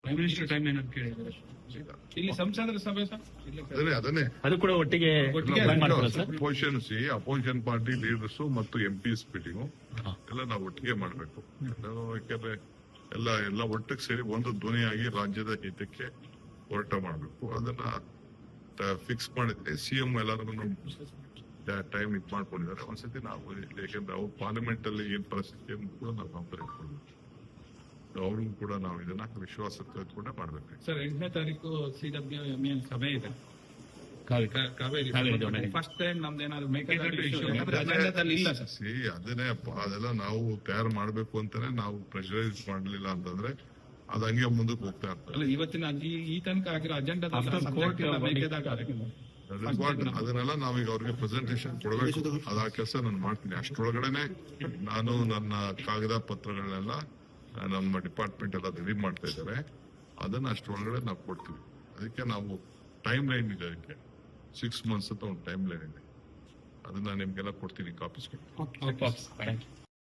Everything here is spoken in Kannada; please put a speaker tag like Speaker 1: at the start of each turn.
Speaker 1: ಪ್ರೈಮ್ ಮಿನಿಸ್ಟರ್ ಟೈಮ್ ಏನಂತ ಕೇಳಿದ್ದಾರೆ. ಇಲ್ಲಿ ಸಂಸದರ ಸಭೆ ಸರ್
Speaker 2: ಅದನ್ನೇ
Speaker 3: ಅದು ಕೂಡ ಒಟ್ಟಿಗೆ
Speaker 2: ಅಪೋಸಿಷನ್ ಪಾರ್ಟಿ ಲೀಡರ್ಸ್ ಮತ್ತು ಎಂಪಿಎಸ್ ಮೀಟಿಂಗು ಎಲ್ಲ ನಾವು ಒಟ್ಟಿಗೆ ಮಾಡಬೇಕು. ಯಾಕಂದ್ರೆ ಎಲ್ಲ ಒಟ್ಟಿಗೆ ಸೇರಿ ಒಂದು ಧ್ವನಿಯಾಗಿ ರಾಜ್ಯದ ಹಿತಕ್ಕೆ ಹೋರಾಟ ಮಾಡಬೇಕು. ಅದನ್ನ ಫಿಕ್ಸ್ ಮಾಡಿದ್ರೆ ಸಿಎಂ ಎಲ್ಲರಿಗೂ ಟೈಮ್ ಇದು ಮಾಡ್ಕೊಂಡಿದ್ದಾರೆ. ಒಂದ್ಸತಿ ನಾವು ಯಾಕಂದ್ರೆ ಅವ್ರು ಪಾರ್ಲಿಮೆಂಟ್ ಅಲ್ಲಿ ಏನ್ ಪರಿಸ್ಥಿತಿ ಕೂಡ ನಾವು ಗಮನಿಸ್ಕೊಳ್ಬೇಕು. ಅವ್ರಿಗೂ ಕೂಡ ನಾವು ಇದನ್ನ ವಿಶ್ವಾಸ ತೆಗೆದುಕೊಂಡೇ ಮಾಡ್ಬೇಕು.
Speaker 1: ಸರ್ 8ನೇ ತಾರೀಕು CWM ಸಭೆ ಇದೆ ಕಾವೇರಿ. ಫಸ್ಟ್ ಟೈಮ್ ನಮ್ದೇನಾದ್ರು ಮೇಕೆದಾಟು ಇಶ್ಯೂ ಇಲ್ಲ ಸರ್.
Speaker 2: ಅದನ್ನೇ ಅದೆಲ್ಲ ನಾವು ತಯಾರು ಮಾಡ್ಬೇಕು ಅಂತಾನೆ ನಾವು ಪ್ರೆಷರೈಸ್ ಮಾಡಲಿಲ್ಲ ಅಂತಂದ್ರೆ ಅದ್ ಹಂಗೆ ಮುಂದಕ್ಕೆ ಹೋಗ್ತಾ ಇರ್ತಾರೆ.
Speaker 1: ಇವತ್ತಿನ ಈ ತನಕ ಆಗಿರೋ ಅಜೆಂಡಾ
Speaker 2: ಅದನ್ನೆಲ್ಲ ನಾವೀಗ ಅವ್ರಿಗೆ ಪ್ರೆಸೆಂಟೇಶನ್ ಕೊಡಬೇಕು. ಅದ ಕೆಲಸ ನಾನು ಮಾಡ್ತೀನಿ. ಅಷ್ಟರೊಳಗಡೆನೆ ನಾನು ನನ್ನ ಕಾಗದ ಪತ್ರಗಳನ್ನೆಲ್ಲ ನಮ್ಮ ಡಿಪಾರ್ಟ್ಮೆಂಟ್ ಎಲ್ಲ ರೆಡಿ ಮಾಡ್ತಾ ಇದ್ದಾರೆ. ಅದನ್ನ ಅಷ್ಟರೊಳಗಡೆ ನಾವು ಕೊಡ್ತೀವಿ. ಅದಕ್ಕೆ ನಾವು ಟೈಮ್ ಲೈನ್ ಇದೆ. ಅದಕ್ಕೆ 6 months ಅಂತ ಒಂದು ಟೈಮ್ ಲೈನ್ ಇದೆ. ಅದನ್ನ ನಿಮ್ಗೆಲ್ಲ ಕೊಡ್ತೀನಿ ಕಾಪೀಸ್.